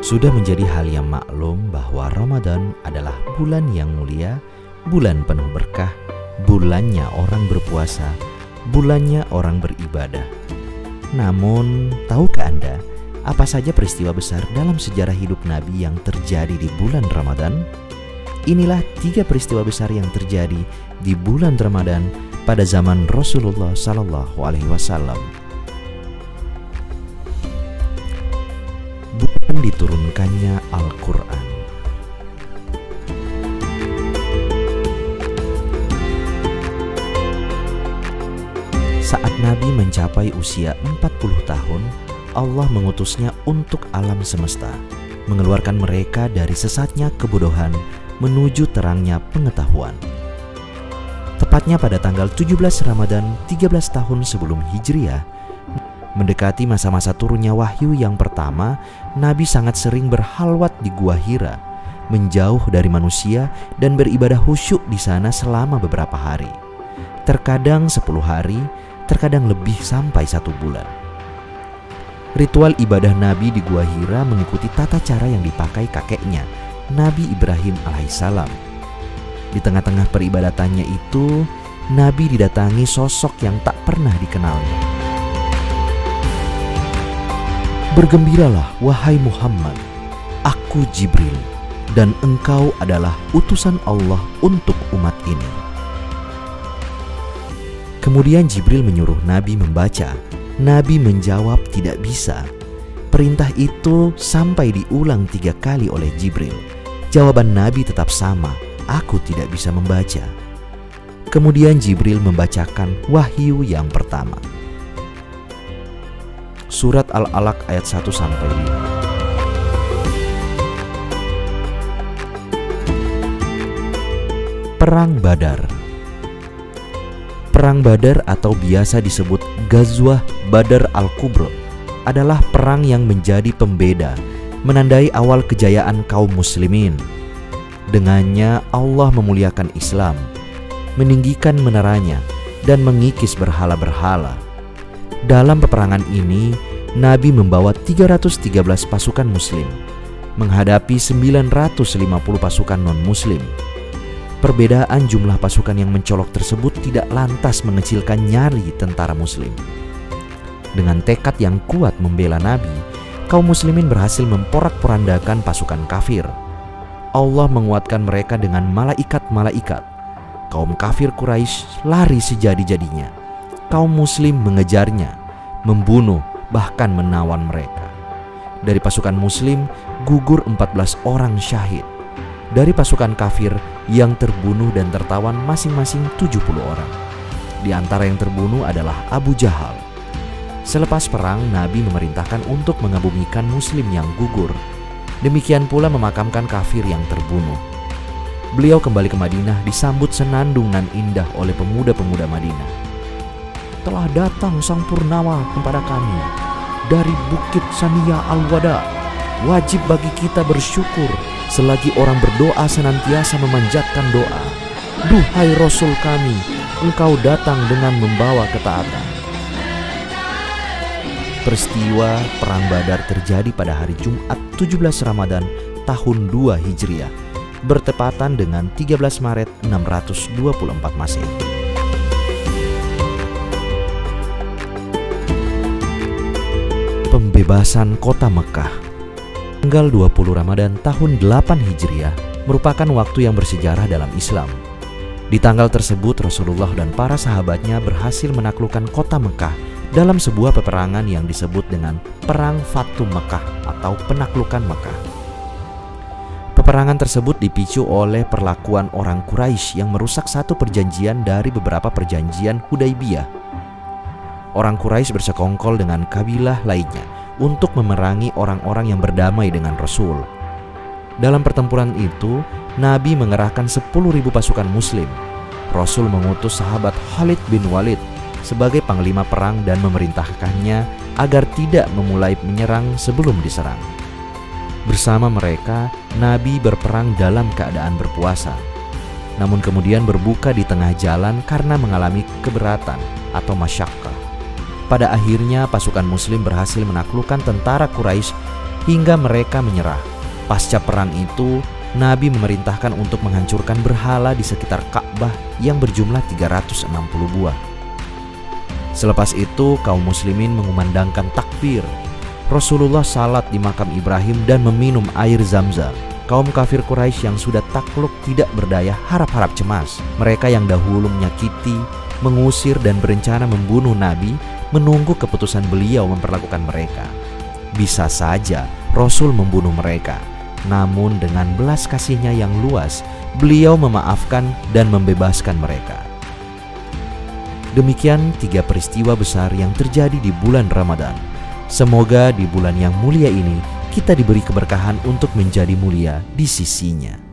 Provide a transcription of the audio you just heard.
Sudah menjadi hal yang maklum bahwa Ramadan adalah bulan yang mulia, bulan penuh berkah, bulannya orang berpuasa, bulannya orang beribadah. Namun, tahukah Anda apa saja peristiwa besar dalam sejarah hidup Nabi yang terjadi di bulan Ramadan? Inilah 3 peristiwa besar yang terjadi di bulan Ramadan pada zaman Rasulullah SAW. Bulan diturunkannya Al-Quran. Saat Nabi mencapai usia 40 tahun, Allah mengutusnya untuk alam semesta, mengeluarkan mereka dari sesatnya kebodohan menuju terangnya pengetahuan. Tepatnya pada tanggal 17 Ramadan 13 tahun sebelum Hijriah, mendekati masa-masa turunnya wahyu yang pertama, Nabi sangat sering berhalwat di Gua Hira, menjauh dari manusia dan beribadah khusyuk di sana selama beberapa hari. Terkadang 10 hari, terkadang lebih sampai 1 bulan. Ritual ibadah Nabi di Gua Hira mengikuti tata cara yang dipakai kakeknya, Nabi Ibrahim alaihissalam. Di tengah-tengah peribadatannya itu, Nabi didatangi sosok yang tak pernah dikenalnya. Bergembiralah wahai Muhammad, aku Jibril, dan engkau adalah utusan Allah untuk umat ini. Kemudian Jibril menyuruh Nabi membaca. Nabi menjawab tidak bisa. Perintah itu sampai diulang 3 kali oleh Jibril. Jawaban Nabi tetap sama, aku tidak bisa membaca. Kemudian Jibril membacakan wahyu yang pertama. Surat Al-Alaq ayat 1-5. Perang Badar. Perang Badar atau biasa disebut Ghazwah Badar Al-Kubra adalah perang yang menjadi pembeda, menandai awal kejayaan kaum muslimin. Dengannya Allah memuliakan Islam, meninggikan meneranya, dan mengikis berhala-berhala. Dalam peperangan ini, Nabi membawa 313 pasukan muslim menghadapi 950 pasukan non-muslim. Perbedaan jumlah pasukan yang mencolok tersebut tidak lantas mengecilkan nyali tentara muslim. Dengan tekad yang kuat membela Nabi, kaum muslimin berhasil memporak-porandakan pasukan kafir. Allah menguatkan mereka dengan malaikat-malaikat. Kaum kafir Quraisy lari sejadi-jadinya. Kaum muslim mengejarnya, membunuh, bahkan menawan mereka. Dari pasukan muslim gugur 14 orang syahid. Dari pasukan kafir yang terbunuh dan tertawan masing-masing 70 orang. Di antara yang terbunuh adalah Abu Jahal. Selepas perang, Nabi memerintahkan untuk mengebumikan muslim yang gugur. Demikian pula memakamkan kafir yang terbunuh. Beliau kembali ke Madinah disambut senandung nan indah oleh pemuda-pemuda Madinah. Telah datang sang purnama kepada kami dari Bukit Sania Al-Wada. Wajib bagi kita bersyukur selagi orang berdoa senantiasa memanjatkan doa. Duhai Rasul kami, engkau datang dengan membawa ketaatan. Peristiwa Perang Badar terjadi pada hari Jumat 17 Ramadan tahun 2 Hijriah, bertepatan dengan 13 Maret 624 Masehi. Pembebasan kota Mekah. Tanggal 20 Ramadan tahun 8 Hijriah merupakan waktu yang bersejarah dalam Islam. Di tanggal tersebut Rasulullah dan para sahabatnya berhasil menaklukkan kota Mekah dalam sebuah peperangan yang disebut dengan Perang Fatu Mekah atau penaklukan Mekah. Peperangan tersebut dipicu oleh perlakuan orang Quraisy yang merusak satu perjanjian dari beberapa perjanjian Hudaibiyah. Orang Quraisy bersekongkol dengan kabilah lainnya untuk memerangi orang-orang yang berdamai dengan Rasul. Dalam pertempuran itu, Nabi mengerahkan 10.000 pasukan muslim. Rasul mengutus sahabat Khalid bin Walid sebagai panglima perang dan memerintahkannya agar tidak memulai menyerang sebelum diserang. Bersama mereka, Nabi berperang dalam keadaan berpuasa. Namun kemudian berbuka di tengah jalan karena mengalami keberatan atau masyaqqah. Pada akhirnya pasukan muslim berhasil menaklukkan tentara Quraisy hingga mereka menyerah. Pasca perang itu, Nabi memerintahkan untuk menghancurkan berhala di sekitar Ka'bah yang berjumlah 360 buah. Selepas itu, kaum muslimin mengumandangkan takbir. Rasulullah salat di makam Ibrahim dan meminum air Zamzam. Kaum kafir Quraisy yang sudah takluk tidak berdaya harap-harap cemas. Mereka yang dahulu menyakiti, mengusir dan berencana membunuh Nabi menunggu keputusan beliau memperlakukan mereka. Bisa saja Rasul membunuh mereka, namun dengan belas kasihnya yang luas, beliau memaafkan dan membebaskan mereka. Demikian 3 peristiwa besar yang terjadi di bulan Ramadan. Semoga di bulan yang mulia ini kita diberi keberkahan untuk menjadi mulia di sisinya.